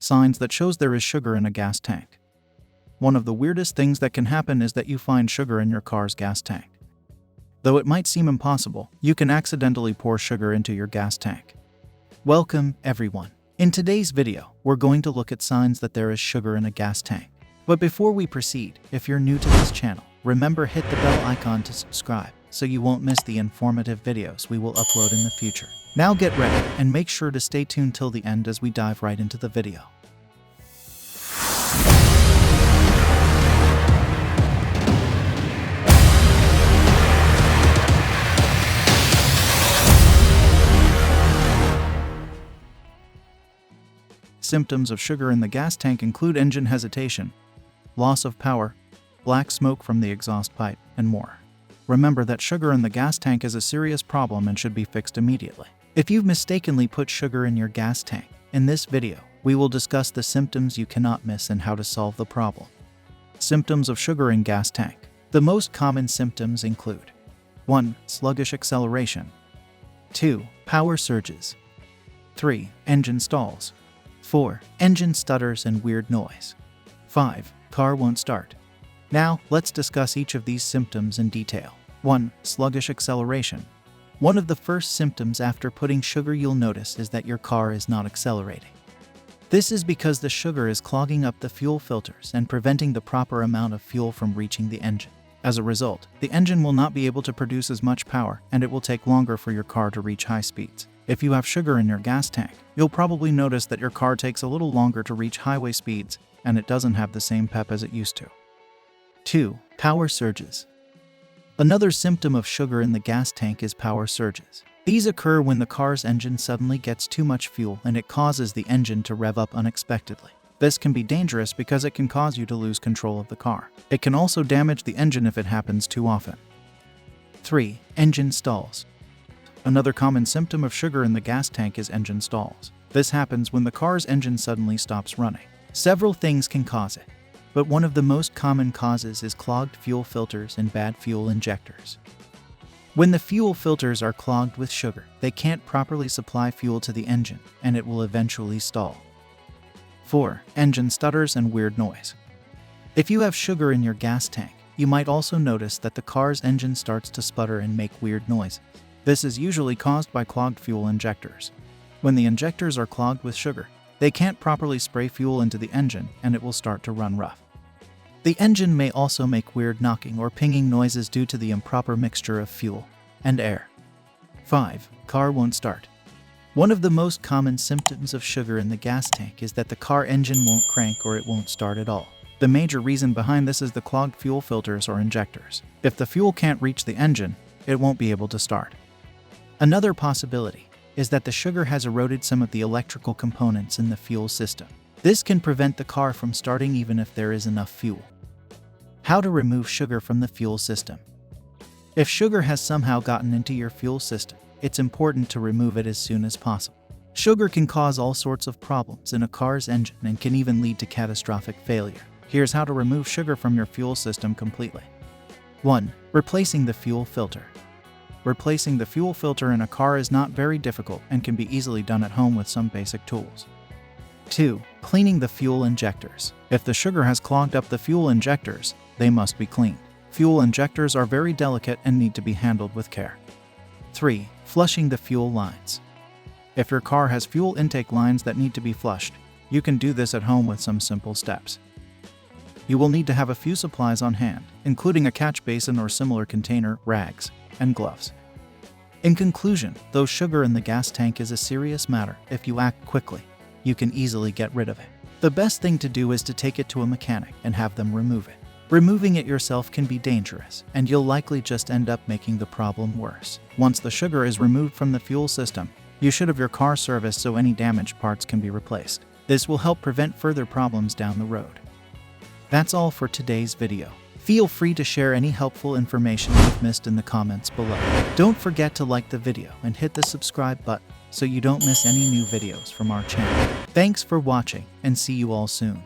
Signs that shows there is sugar in a gas tank. One of the weirdest things that can happen is that you find sugar in your car's gas tank. Though it might seem impossible, you can accidentally pour sugar into your gas tank. Welcome, everyone. In today's video, we're going to look at signs that there is sugar in a gas tank. But before we proceed, if you're new to this channel, remember hit the bell icon to subscribe so you won't miss the informative videos we will upload in the future. Now get ready and make sure to stay tuned till the end as we dive right into the video. Symptoms of sugar in the gas tank include engine hesitation, loss of power, black smoke from the exhaust pipe, and more. Remember that sugar in the gas tank is a serious problem and should be fixed immediately. If you've mistakenly put sugar in your gas tank, in this video, we will discuss the symptoms you cannot miss and how to solve the problem. Symptoms of sugar in gas tank. The most common symptoms include 1. Sluggish acceleration. 2. Power surges. 3. Engine stalls. 4. Engine stutters and weird noise. 5. Car won't start. Now, let's discuss each of these symptoms in detail. 1. Sluggish acceleration. One of the first symptoms after putting sugar you'll notice is that your car is not accelerating. This is because the sugar is clogging up the fuel filters and preventing the proper amount of fuel from reaching the engine. As a result, the engine will not be able to produce as much power and it will take longer for your car to reach high speeds. If you have sugar in your gas tank, you'll probably notice that your car takes a little longer to reach highway speeds and it doesn't have the same pep as it used to. 2. Power surges. Another symptom of sugar in the gas tank is power surges. These occur when the car's engine suddenly gets too much fuel and it causes the engine to rev up unexpectedly. This can be dangerous because it can cause you to lose control of the car. It can also damage the engine if it happens too often. 3. Engine stalls. Another common symptom of sugar in the gas tank is engine stalls. This happens when the car's engine suddenly stops running. Several things can cause it, but one of the most common causes is clogged fuel filters and bad fuel injectors. When the fuel filters are clogged with sugar, they can't properly supply fuel to the engine, and it will eventually stall. 4. Engine stutters and weird noise. If you have sugar in your gas tank, you might also notice that the car's engine starts to sputter and make weird noises. This is usually caused by clogged fuel injectors. When the injectors are clogged with sugar, they can't properly spray fuel into the engine and it will start to run rough. The engine may also make weird knocking or pinging noises due to the improper mixture of fuel and air. 5. Car won't start. One of the most common symptoms of sugar in the gas tank is that the car engine won't crank or it won't start at all. The major reason behind this is the clogged fuel filters or injectors. If the fuel can't reach the engine, it won't be able to start. Another possibility is that the sugar has eroded some of the electrical components in the fuel system. This can prevent the car from starting even if there is enough fuel. How to remove sugar from the fuel system. If sugar has somehow gotten into your fuel system, it's important to remove it as soon as possible. Sugar can cause all sorts of problems in a car's engine and can even lead to catastrophic failure. Here's how to remove sugar from your fuel system completely. 1. Replacing the fuel filter. Replacing the fuel filter in a car is not very difficult and can be easily done at home with some basic tools. 2. Cleaning the fuel injectors. If the sugar has clogged up the fuel injectors, they must be cleaned. Fuel injectors are very delicate and need to be handled with care. 3. Flushing the fuel lines. If your car has fuel intake lines that need to be flushed, you can do this at home with some simple steps. You will need to have a few supplies on hand, including a catch basin or similar container, rags, and gloves. In conclusion, though sugar in the gas tank is a serious matter, if you act quickly, you can easily get rid of it. The best thing to do is to take it to a mechanic and have them remove it. Removing it yourself can be dangerous, and you'll likely just end up making the problem worse. Once the sugar is removed from the fuel system, you should have your car serviced so any damaged parts can be replaced. This will help prevent further problems down the road. That's all for today's video. Feel free to share any helpful information you've missed in the comments below. Don't forget to like the video and hit the subscribe button so you don't miss any new videos from our channel. Thanks for watching and see you all soon.